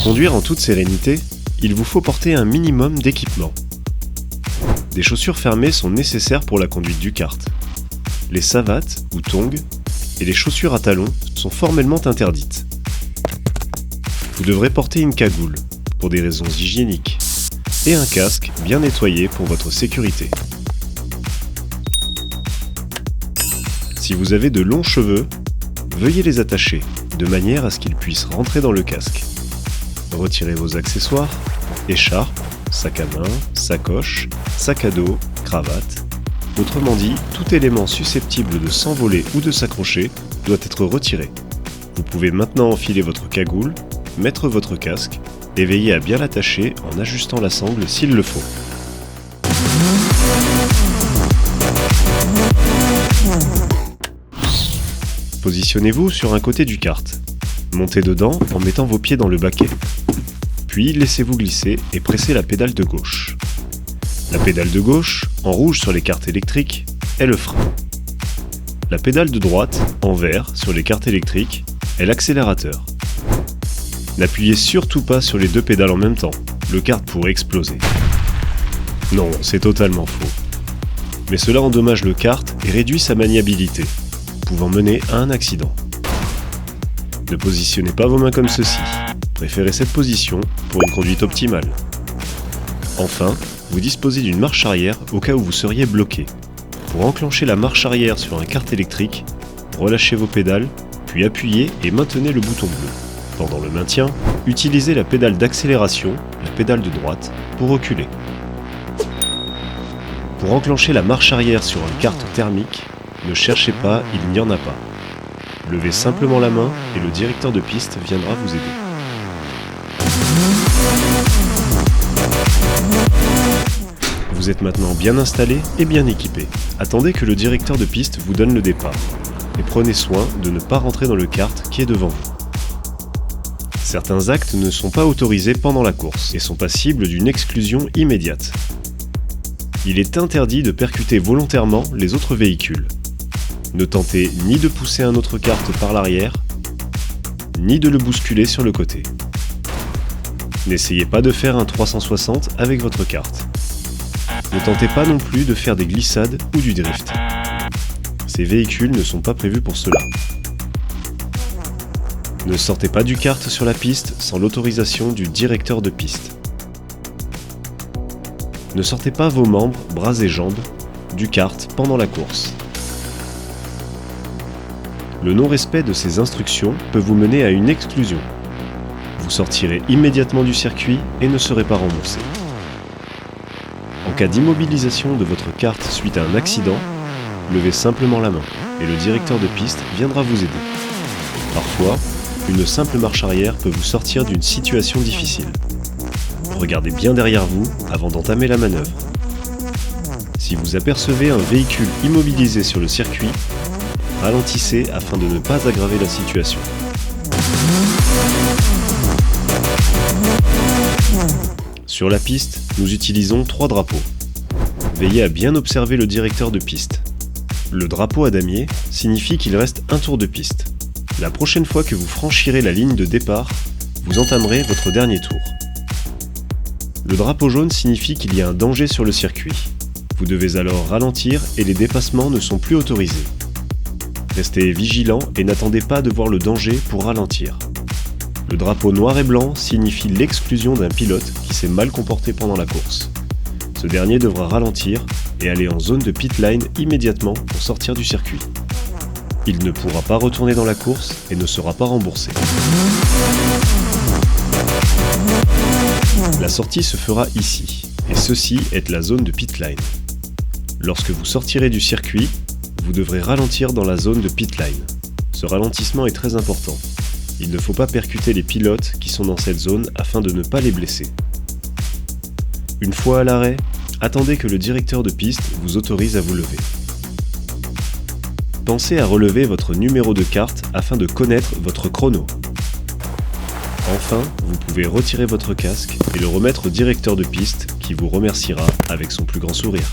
conduire en toute sérénité, il vous faut porter un minimum d'équipement. Des chaussures fermées sont nécessaires pour la conduite du kart. Les savates ou tongs et les chaussures à talons sont formellement interdites. Vous devrez porter une cagoule pour des raisons hygiéniques et un casque bien nettoyé pour votre sécurité. Si vous avez de longs cheveux, veuillez les attacher de manière à ce qu'ils puissent rentrer dans le casque. Retirez vos accessoires, écharpe, sac à main, sacoche, sac à dos, cravate. Autrement dit, tout élément susceptible de s'envoler ou de s'accrocher doit être retiré. Vous pouvez maintenant enfiler votre cagoule, mettre votre casque et veiller à bien l'attacher en ajustant la sangle s'il le faut. Positionnez-vous sur un côté du kart. Montez dedans en mettant vos pieds dans le baquet. Puis laissez-vous glisser et pressez la pédale de gauche. La pédale de gauche, en rouge sur les karts électriques, est le frein. La pédale de droite, en vert sur les karts électriques, est l'accélérateur. N'appuyez surtout pas sur les deux pédales en même temps, le kart pourrait exploser. Non, c'est totalement faux. Mais cela endommage le kart et réduit sa maniabilité, pouvant mener à un accident. Ne positionnez pas vos mains comme ceci. Préférez cette position pour une conduite optimale. Enfin, vous disposez d'une marche arrière au cas où vous seriez bloqué. Pour enclencher la marche arrière sur un kart électrique, relâchez vos pédales, puis appuyez et maintenez le bouton bleu. Pendant le maintien, utilisez la pédale d'accélération, la pédale de droite, pour reculer. Pour enclencher la marche arrière sur un kart thermique, ne cherchez pas, il n'y en a pas. Levez simplement la main et le directeur de piste viendra vous aider. Vous êtes maintenant bien installé et bien équipé. Attendez que le directeur de piste vous donne le départ. Et prenez soin de ne pas rentrer dans le kart qui est devant vous. Certains actes ne sont pas autorisés pendant la course et sont passibles d'une exclusion immédiate. Il est interdit de percuter volontairement les autres véhicules. Ne tentez ni de pousser un autre kart par l'arrière, ni de le bousculer sur le côté. N'essayez pas de faire un 360 avec votre kart. Ne tentez pas non plus de faire des glissades ou du drift. Ces véhicules ne sont pas prévus pour cela. Ne sortez pas du kart sur la piste sans l'autorisation du directeur de piste. Ne sortez pas vos membres, bras et jambes du kart pendant la course. Le non-respect de ces instructions peut vous mener à une exclusion. Vous sortirez immédiatement du circuit et ne serez pas remboursé. En cas d'immobilisation de votre kart suite à un accident, levez simplement la main et le directeur de piste viendra vous aider. Parfois, une simple marche arrière peut vous sortir d'une situation difficile. Regardez bien derrière vous avant d'entamer la manœuvre. Si vous apercevez un véhicule immobilisé sur le circuit, ralentissez afin de ne pas aggraver la situation. Sur la piste, nous utilisons 3 drapeaux. Veillez à bien observer le directeur de piste. Le drapeau à damier signifie qu'il reste un tour de piste. La prochaine fois que vous franchirez la ligne de départ, vous entamerez votre dernier tour. Le drapeau jaune signifie qu'il y a un danger sur le circuit. Vous devez alors ralentir et les dépassements ne sont plus autorisés. Restez vigilant et n'attendez pas de voir le danger pour ralentir. Le drapeau noir et blanc signifie l'exclusion d'un pilote qui s'est mal comporté pendant la course. Ce dernier devra ralentir et aller en zone de pit line immédiatement pour sortir du circuit. Il ne pourra pas retourner dans la course et ne sera pas remboursé. La sortie se fera ici, et ceci est la zone de pit line. Lorsque vous sortirez du circuit, vous devrez ralentir dans la zone de pit line. Ce ralentissement est très important. Il ne faut pas percuter les pilotes qui sont dans cette zone afin de ne pas les blesser. Une fois à l'arrêt, attendez que le directeur de piste vous autorise à vous lever. Pensez à relever votre numéro de carte afin de connaître votre chrono. Enfin, vous pouvez retirer votre casque et le remettre au directeur de piste qui vous remerciera avec son plus grand sourire.